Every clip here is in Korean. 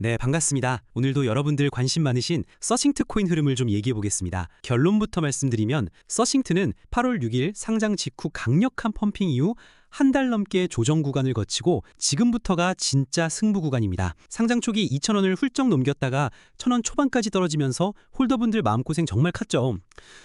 네, 반갑습니다. 오늘도 여러분들 관심 많으신 서싱트 코인 흐름을 좀 얘기해 보겠습니다. 결론부터 말씀드리면 서싱트는 8월 6일 상장 직후 강력한 펌핑 이후 한 달 넘게 조정 구간을 거치고 지금부터가 진짜 승부 구간입니다. 상장 초기 2,000원을 훌쩍 넘겼다가 1,000원 초반까지 떨어지면서 홀더분들 마음고생 정말 컸죠.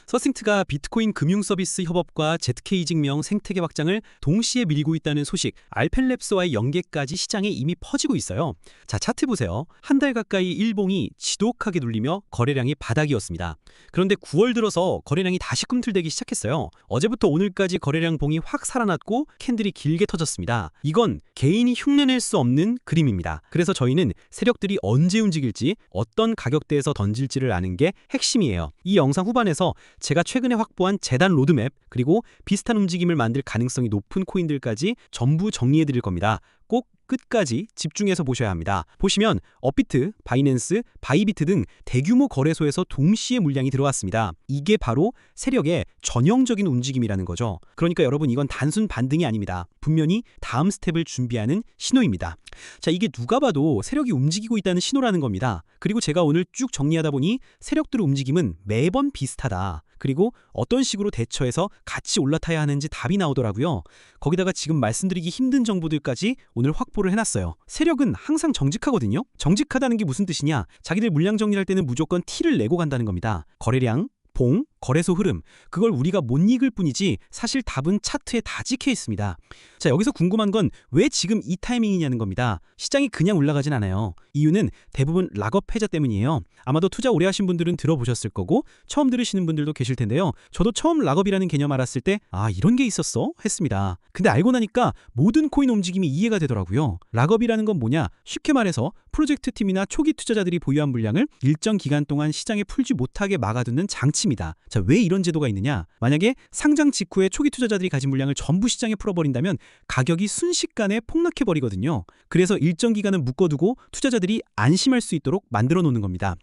서싱트가 비트코인 금융서비스 협업과 ZK 증명 생태계 확장을 동시에 밀고 있다는 소식, 알펜랩스와의 연계까지 시장에 이미 퍼지고 있어요. 자, 차트 보세요. 한 달 가까이 일봉이 지독하게 눌리며 거래량이 바닥이었습니다. 그런데 9월 들어서 거래량이 다시 꿈틀대기 시작했어요. 어제부터 오늘까지 거래량 봉이 확 살아났고 캔들이 길게 터졌습니다. 이건 개인이 흉내낼 수 없는 그림입니다. 그래서 저희는 세력들이 언제 움직일지, 어떤 가격대에서 던질지를 아는 게 핵심이에요. 이 영상 후반에서 제가 최근에 확보한 재단 로드맵, 그리고 비슷한 움직임을 만들 가능성이 높은 코인들까지 전부 정리해 드릴 겁니다. 꼭 끝까지 집중해서 보셔야 합니다. 보시면 업비트, 바이낸스, 바이비트 등 대규모 거래소에서 동시에 물량이 들어왔습니다. 이게 바로 세력의 전형적인 움직임이라는 거죠. 그러니까 여러분, 이건 단순 반등이 아닙니다. 분명히 다음 스텝을 준비하는 신호입니다. 자, 이게 누가 봐도 세력이 움직이고 있다는 신호라는 겁니다. 그리고 제가 오늘 쭉 정리하다 보니 세력들의 움직임은 매번 비슷하다. 그리고 어떤 식으로 대처해서 같이 올라타야 하는지 답이 나오더라고요. 거기다가 지금 말씀드리기 힘든 정보들까지 오늘 확보를 해놨어요. 세력은 항상 정직하거든요. 정직하다는 게 무슨 뜻이냐? 자기들 물량 정리할 때는 무조건 티를 내고 간다는 겁니다. 거래량, 봉, 거래소 흐름, 그걸 우리가 못 읽을 뿐이지 사실 답은 차트에 다 찍혀 있습니다. 자, 여기서 궁금한 건 왜 지금 이 타이밍이냐는 겁니다. 시장이 그냥 올라가진 않아요. 이유는 대부분 락업 해저 때문이에요. 아마도 투자 오래 하신 분들은 들어보셨을 거고 처음 들으시는 분들도 계실 텐데요. 저도 처음 락업이라는 개념 알았을 때 이런 게 있었어? 했습니다. 근데 알고 나니까 모든 코인 움직임이 이해가 되더라고요. 락업이라는 건 뭐냐? 쉽게 말해서 프로젝트 팀이나 초기 투자자들이 보유한 물량을 일정 기간 동안 시장에 풀지 못하게 막아두는 장치입니다. 자, 왜 이런 제도가 있느냐? 만약에 상장 직후에 초기 투자자들이 가진 물량을 전부 시장에 풀어버린다면 가격이 순식간에 폭락해버리거든요. 그래서 일정 기간은 묶어두고 투자자들이 안심할 수 있도록 만들어 놓는 겁니다.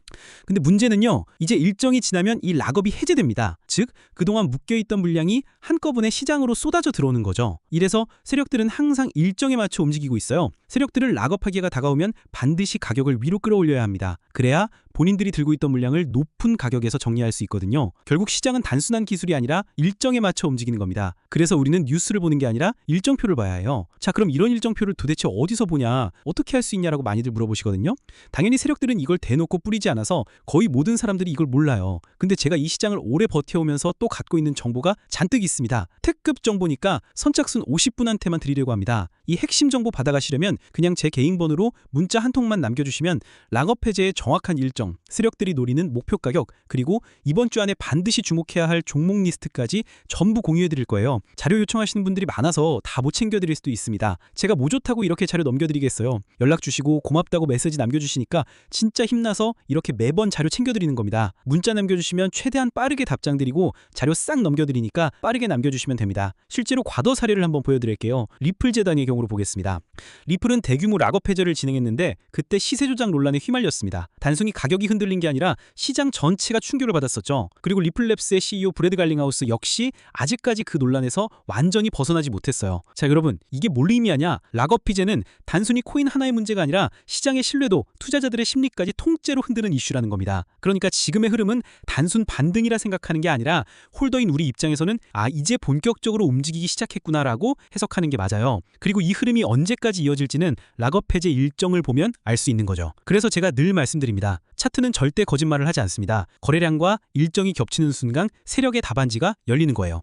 근데 문제는요, 이제 일정이 지나면 이 락업이 해제됩니다. 즉, 그동안 묶여있던 물량이 한꺼번에 시장으로 쏟아져 들어오는 거죠. 이래서 세력들은 항상 일정에 맞춰 움직이고 있어요. 세력들을 락업하기가 다가오면 반드시 가격을 위로 끌어올려야 합니다. 그래야 본인들이 들고 있던 물량을 높은 가격에서 정리할 수 있거든요. 결국 시장은 단순한 기술이 아니라 일정에 맞춰 움직이는 겁니다. 그래서 우리는 뉴스를 보는 게 아니라 일정표를 봐야 해요. 자, 그럼 이런 일정표를 도대체 어디서 보냐? 어떻게 할 수 있냐라고 많이들 물어보시거든요. 당연히 세력들은 이걸 대놓고 뿌리지 않아서 거의 모든 사람들이 이걸 몰라요. 근데 제가 이 시장을 오래 버텨오면서 또 갖고 있는 정보가 잔뜩 있습니다. 특급 정보니까 선착순 50분한테만 드리려고 합니다. 이 핵심 정보 받아가시려면 그냥 제 개인 번호로 문자 한 통만 남겨주시면 락업 해제의 정확한 일정, 세력들이 노리는 목표 가격, 그리고 이번 주 안에 반드시 주목해야 할 종목 리스트까지 전부 공유해드릴 거예요. 자료 요청하시는 분들이 많아서 다 못 챙겨드릴 수도 있습니다. 제가 뭐 좋다고 이렇게 자료 넘겨드리겠어요. 연락 주시고 고맙다고 메시지 남겨주시니까 진짜 힘나서 이렇게 매번 자료 챙겨드리는 겁니다. 문자 남겨주시면 최대한 빠르게 답장드리고 자료 싹 넘겨드리니까 빠르게 남겨주시면 됩니다. 실제로 과거 사례를 한번 보여드릴게요. 리플 재단의 경우로 보겠습니다. 리플은 대규모 락업 해제를 진행했는데 그때 시세 조작 논란에 휘말렸습니다. 단순히 가격이 흔들린 게 아니라 시장 전체가 충격을 받았었죠. 그리고 리플랩스의 CEO 브래드 갈링하우스 역시 아직까지 그 논란에서 완전히 벗어나지 못했어요. 자, 여러분, 이게 뭘 의미하냐? 락업 피제는 단순히 코인 하나의 문제가 아니라 시장의 신뢰도, 투자자들의 심리까지 통째로 흔드는 이슈라는 겁니다. 그러니까 지금의 흐름은 단순 반등이라 생각하는 게 아니라 홀더인 우리 입장에서는 이제 본격적으로 움직이기 시작했구나라고 해석하는 게 맞아요. 그리고 이 흐름이 언제까지 이어질지는 락업 해제 일정을 보면 알 수 있는 거죠. 그래서 제가 늘 말씀드립니다. 차트는 절대 거짓말을 하지 않습니다. 거래량과 일정이 겹치는 순간 세력의 답안지가 열리는 거예요.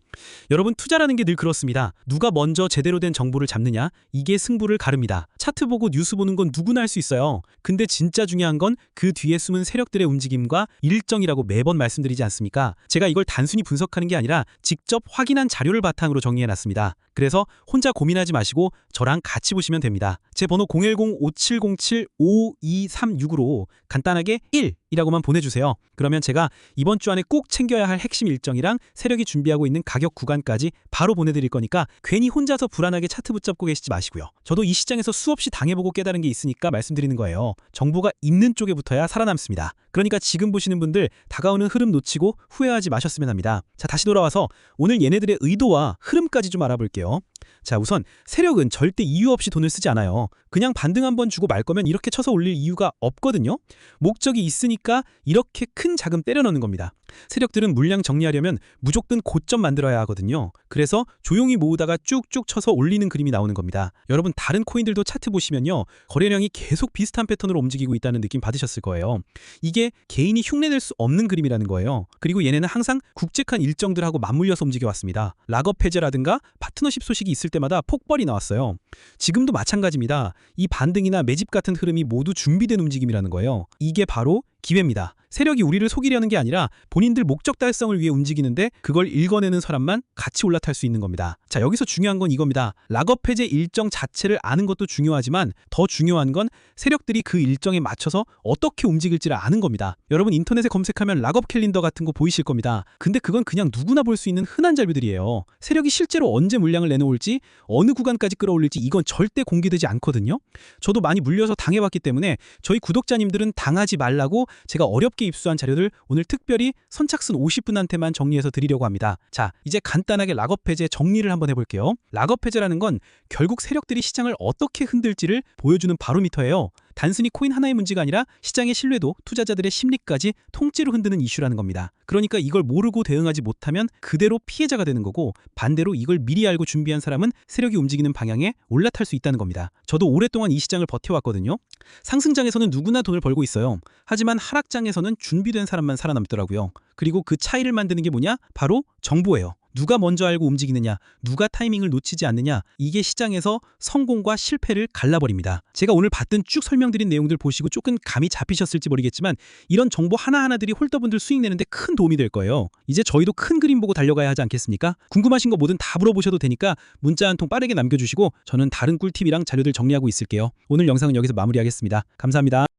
여러분, 투자라는 게 늘 그렇습니다. 누가 먼저 제대로 된 정보를 잡느냐, 이게 승부를 가릅니다. 차트 보고 뉴스 보는 건 누구나 할 수 있어요. 근데 진짜 중요한 건 그 뒤에 숨은 세력들의 움직임과 일정이라고 매번 말씀드리지 않습니까? 제가 이걸 단순히 분석하는 게 아니라 직접 확인한 자료를 바탕으로 정리해놨습니다. 그래서 혼자 고민하지 마시고 저랑 같이 보시면 됩니다. 제 번호 010-5707-5236으로 간단하게 1. 이라고만 보내주세요. 그러면 제가 이번 주 안에 꼭 챙겨야 할 핵심 일정이랑 세력이 준비하고 있는 가격 구간까지 바로 보내드릴 거니까 괜히 혼자서 불안하게 차트 붙잡고 계시지 마시고요. 저도 이 시장에서 수없이 당해보고 깨달은 게 있으니까 말씀드리는 거예요. 정보가 있는 쪽에 붙어야 살아남습니다. 그러니까 지금 보시는 분들 다가오는 흐름 놓치고 후회하지 마셨으면 합니다. 자, 다시 돌아와서 오늘 얘네들의 의도와 흐름까지 좀 알아볼게요. 자, 우선 세력은 절대 이유 없이 돈을 쓰지 않아요. 그냥 반등 한번 주고 말 거면 이렇게 쳐서 올릴 이유가 없거든요. 목적이 있으니까 이렇게 큰 자금 때려 넣는 겁니다. 세력들은 물량 정리하려면 무조건 고점 만들어야 하거든요. 그래서 조용히 모으다가 쭉쭉 쳐서 올리는 그림이 나오는 겁니다. 여러분 다른 코인들도 차트 보시면요. 거래량이 계속 비슷한 패턴으로 움직이고 있다는 느낌 받으셨을 거예요. 이게 개인이 흉내낼 수 없는 그림이라는 거예요. 그리고 얘네는 항상 굵직한 일정들하고 맞물려서 움직여왔습니다. 락업 해제라든가 파트너십 소식이 있을 때마다 폭발이 나왔어요. 지금도 마찬가지입니다. 이 반등이나 매집 같은 흐름이 모두 준비된 움직임이라는 거예요. 이게 바로 기회입니다. 세력이 우리를 속이려는 게 아니라 본인들 목적 달성을 위해 움직이는데 그걸 읽어내는 사람만 같이 올라탈 수 있는 겁니다. 자, 여기서 중요한 건 이겁니다. 락업 해제 일정 자체를 아는 것도 중요하지만 더 중요한 건 세력들이 그 일정에 맞춰서 어떻게 움직일지를 아는 겁니다. 여러분 인터넷에 검색하면 락업 캘린더 같은 거 보이실 겁니다. 근데 그건 그냥 누구나 볼 수 있는 흔한 자료들이에요. 세력이 실제로 언제 물량을 내놓을지 어느 구간까지 끌어올릴지 이건 절대 공개되지 않거든요. 저도 많이 물려서 당해봤기 때문에 저희 구독자님들은 당하지 말라고 제가 어렵게 입수한 자료들 오늘 특별히 선착순 50분한테만 정리해서 드리려고 합니다. 자, 이제 간단하게 락업 해제 정리를 한번 해볼게요. 락업 해제라는 건 결국 세력들이 시장을 어떻게 흔들지를 보여주는 바로미터예요. 단순히 코인 하나의 문제가 아니라 시장의 신뢰도, 투자자들의 심리까지 통째로 흔드는 이슈라는 겁니다. 그러니까 이걸 모르고 대응하지 못하면 그대로 피해자가 되는 거고 반대로 이걸 미리 알고 준비한 사람은 세력이 움직이는 방향에 올라탈 수 있다는 겁니다. 저도 오랫동안 이 시장을 버텨왔거든요. 상승장에서는 누구나 돈을 벌고 있어요. 하지만 하락장에서는 준비된 사람만 살아남더라고요. 그리고 그 차이를 만드는 게 뭐냐? 바로 정보예요. 누가 먼저 알고 움직이느냐, 누가 타이밍을 놓치지 않느냐, 이게 시장에서 성공과 실패를 갈라버립니다. 제가 오늘 봤던 쭉 설명드린 내용들 보시고 조금 감이 잡히셨을지 모르겠지만 이런 정보 하나하나들이 홀더분들 수익 내는데 큰 도움이 될 거예요. 이제 저희도 큰 그림 보고 달려가야 하지 않겠습니까? 궁금하신 거 뭐든 다 물어보셔도 되니까 문자 한 통 빠르게 남겨주시고 저는 다른 꿀팁이랑 자료들 정리하고 있을게요. 오늘 영상은 여기서 마무리하겠습니다. 감사합니다.